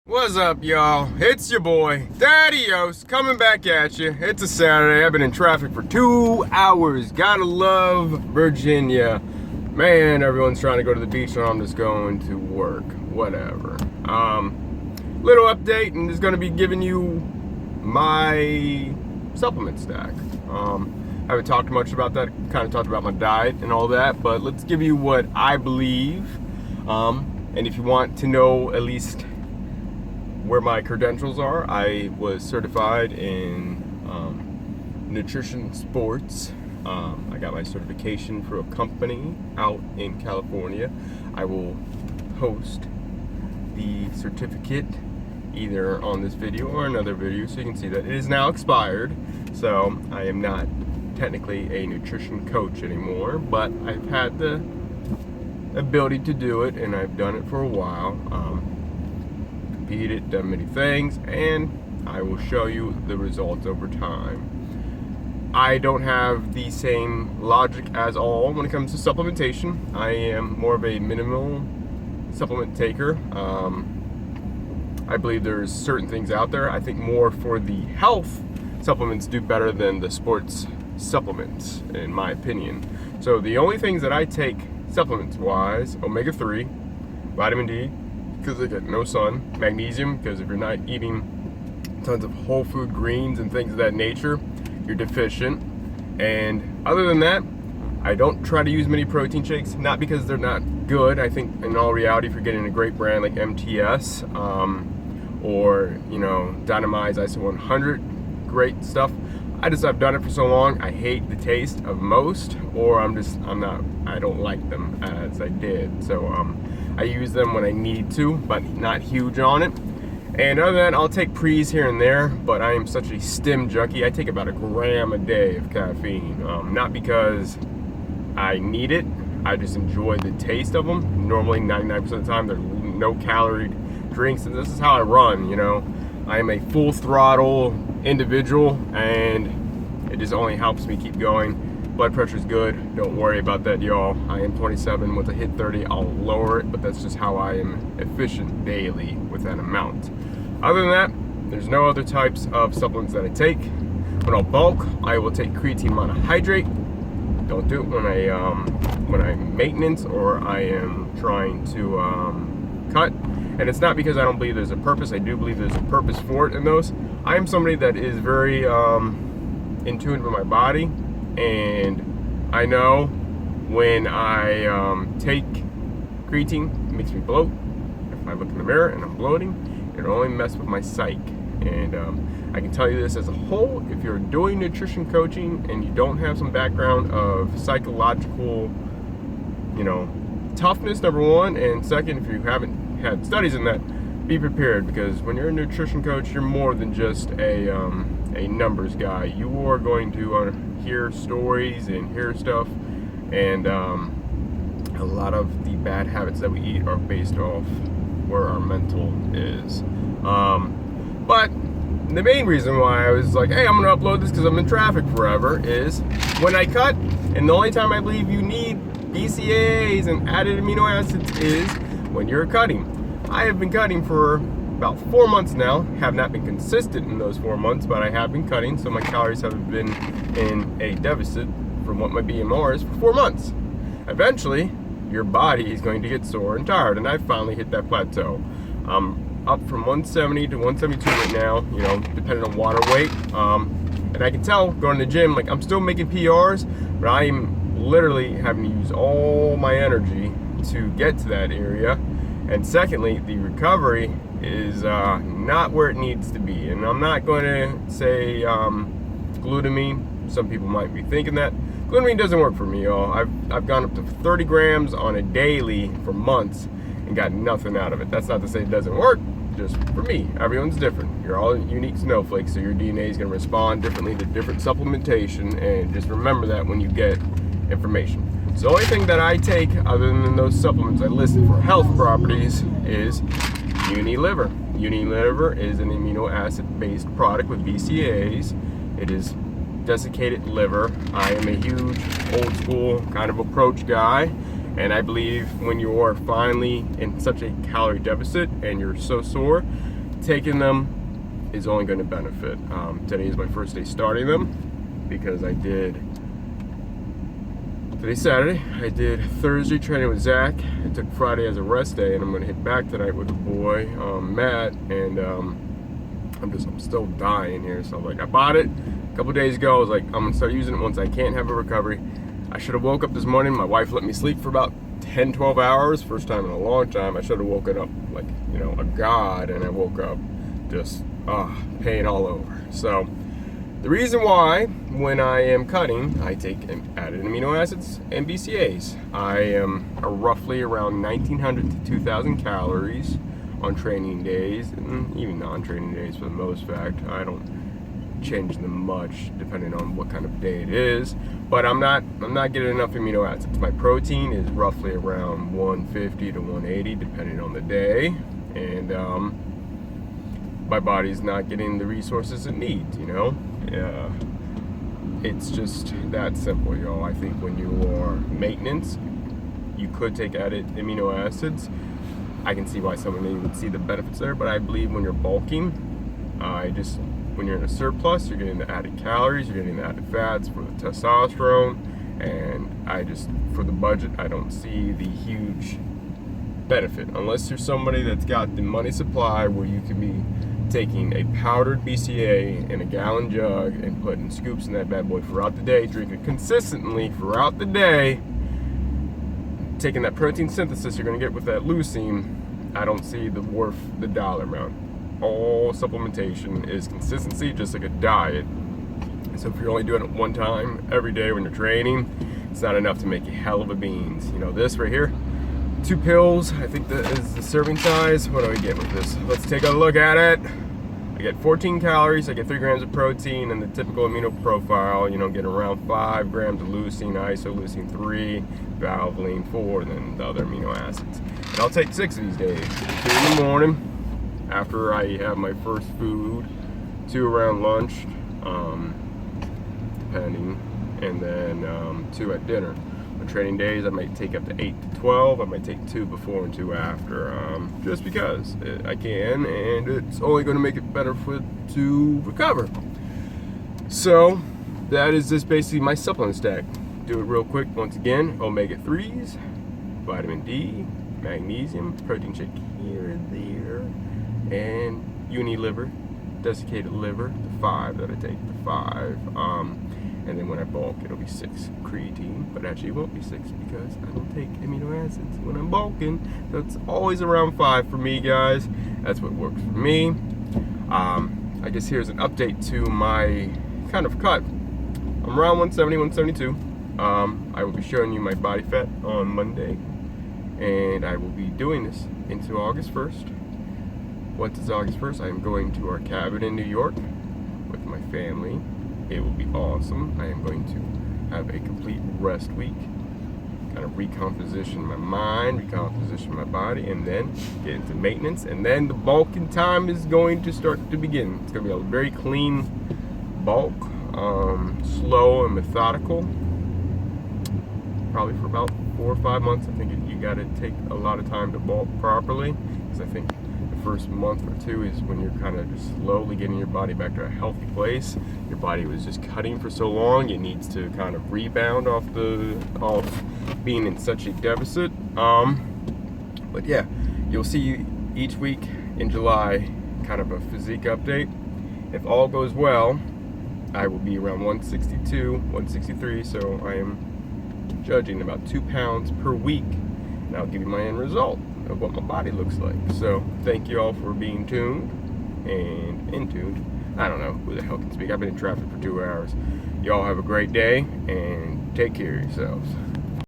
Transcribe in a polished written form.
What's up, y'all? It's your boy, Daddy-Os, coming back at you. It's a Saturday. I've been in traffic for 2 hours. Gotta love Virginia. Man, everyone's trying to go to the beach and I'm just going to work. Whatever. Little update, and just gonna be giving you my supplement stack. I haven't talked much about that. Kind of talked about my diet and all that, but let's give you what I believe. And if you want to know at least where my credentials are, I was certified in nutrition sports. I got my certification for a company out in California. I will post the certificate either on this video or another video so you can see that it is now expired. So I am not technically a nutrition coach anymore, but I've had the ability to do it and I've done it for a while. Competed, done many things, and I will show you the results over time. I don't have the same logic as all when it comes to supplementation. I am more of a minimal supplement taker. I believe there's certain things out there. I think more for the health supplements do better than the sports supplements, in my opinion. So the only things that I take supplements wise: omega-3, vitamin D, because I get no sun, magnesium, because if you're not eating tons of whole food greens and things of that nature, you're deficient. And other than that, I don't try to use many protein shakes, not because they're not good. I think in all reality, if you're getting a great brand like MTS or Dynamite ISO 100, great stuff. I've done it for so long, I hate the taste of most, or I don't like them as I did. So I use them when I need to, but not huge on it. And other than that, I'll take pre's here and there, but I am such a stim junkie. I take about 1 gram a day of caffeine, not because I need it. I just enjoy the taste of them. Normally 99% of the time they're no calorie drinks, and this is how I run. I am a full throttle individual, and it just only helps me keep going. Blood pressure's good. Don't worry about that, y'all. I am 27. Once I hit 30, I'll lower it, but that's just how I am efficient daily with that amount. Other than that, there's no other types of supplements that I take. When I'll bulk, I will take creatine monohydrate. Don't do it when I'm maintenance or I am trying to cut. And it's not because I don't believe there's a purpose. I do believe there's a purpose for it in those. I am somebody that is very in tune with my body, and I know when I take creatine, it makes me bloat. If I look in the mirror and I'm bloating, it'll only mess with my psyche. And I can tell you this as a whole: if you're doing nutrition coaching and you don't have some background of psychological, toughness, number one, and second, if you haven't had studies in that, be prepared, because when you're a nutrition coach, you're more than just a numbers guy. You are going to hear stories and hear stuff, and a lot of the bad habits that we eat are based off where our mental is. But the main reason why I was like, hey, I'm gonna upload this because I'm in traffic forever, is when I cut, and the only time I believe you need BCAAs and added amino acids is when you're cutting. I have been cutting for about 4 months now. Have not been consistent in those 4 months, but I have been cutting, so my calories have been in a deficit from what my BMR is for 4 months. Eventually, your body is going to get sore and tired, and I finally hit that plateau. I'm up from 170 to 172 right now, depending on water weight. And I can tell going to the gym, like, I'm still making PRs, but I am literally having to use all my energy to get to that area. And secondly, the recovery is not where it needs to be. And I'm not going to say glutamine. Some people might be thinking that. Glutamine doesn't work for me, y'all. I've gone up to 30 grams on a daily for months and got nothing out of it. That's not to say it doesn't work, just for me. Everyone's different. You're all unique snowflakes, so your DNA is going to respond differently to different supplementation, and just remember that when you get information. So the only thing that I take, other than those supplements I listed for health properties, is Uniliver. Uniliver is an amino acid based product with BCAAs. It is desiccated liver. I am a huge old school kind of approach guy, And I believe when you are finally in such a calorie deficit and you're so sore, taking them is only going to benefit. Today is my first day starting them because I did, today's Saturday, I did Thursday training with Zach. I took Friday as a rest day, and I'm going to hit back tonight with the boy, Matt, and I'm still dying here. So like, I bought it a couple days ago. I was like, I'm going to start using it once I can't have a recovery. I should have woke up this morning. My wife let me sleep for about 10-12 hours. First time in a long time. I should have woken up like, you know, a god, and I woke up just pain all over. So the reason why when I am cutting, I take added amino acids and BCAAs. I am roughly around 1,900 to 2,000 calories on training days, and even non-training days for the most fact. I don't change them much depending on what kind of day it is, but I'm not getting enough amino acids. My protein is roughly around 150 to 180 depending on the day, and my body's not getting the resources it needs, you know. It's just that simple, y'all. I think when you are maintenance, you could take added amino acids. I can see why somebody would see the benefits there, but I believe when you're bulking, when you're in a surplus, you're getting the added calories, you're getting the added fats for the testosterone, and for the budget, I don't see the huge benefit unless you're somebody that's got the money supply where you can be taking a powdered BCA in a gallon jug and putting scoops in that bad boy throughout the day, drinking consistently throughout the day, taking that protein synthesis you're going to get with that leucine. I don't see the worth the dollar amount. All supplementation is consistency, just like a diet. So if you're only doing it one time every day when you're training, it's not enough to make a hell of a beans. You know, this right here, 2 pills, I think that is the serving size. What do I get with this? Let's take a look at it. I get 14 calories, I get 3 grams of protein, and the typical amino profile, you know, get around 5 grams of leucine, isoleucine 3, valvoline 4, and then the other amino acids. And I'll take 6 of these days. 2 in the morning, after I have my first food, 2 around lunch, depending, and then 2 at dinner. On training days, I might take up to 8 to 12. I might take 2 before and 2 after, just because I can, and it's only going to make it better to recover. So that is just basically my supplement stack. Do it real quick once again: omega-3s, vitamin D, magnesium, protein shake here and there, and Uniliver, desiccated liver, the 5 that I take, the 5. And then when I bulk, it'll be 6 creatine, but actually it won't be 6 because I don't take amino acids when I'm bulking. So it's always around 5 for me, guys. That's what works for me. I guess here's an update to my kind of cut. I'm around 170, 172. I will be showing you my body fat on Monday, and I will be doing this into August 1st. Once it's August 1st, I am going to our cabin in New York with my family. It will be awesome. I am going to have a complete rest week, kind of recomposition my mind, recomposition my body, and then get into maintenance. And then the bulking time is going to start to begin. It's going to be a very clean bulk, slow and methodical, probably for about 4 or 5 months. I think you got to take a lot of time to bulk properly, because I think the first month or 2 is when you're kind of just slowly getting your body back to a healthy place. Your body was just cutting for so long, it needs to kind of rebound off being in such a deficit. But yeah, you'll see each week in July kind of a physique update. If all goes well, I will be around 162, 163, so I am judging about 2 pounds per week, and I'll give you my end result of what my body looks like. So thank you all for being tuned and in tuned. I don't know who the hell can speak. I've been in traffic for 2 hours. Y'all have a great day and take care of yourselves.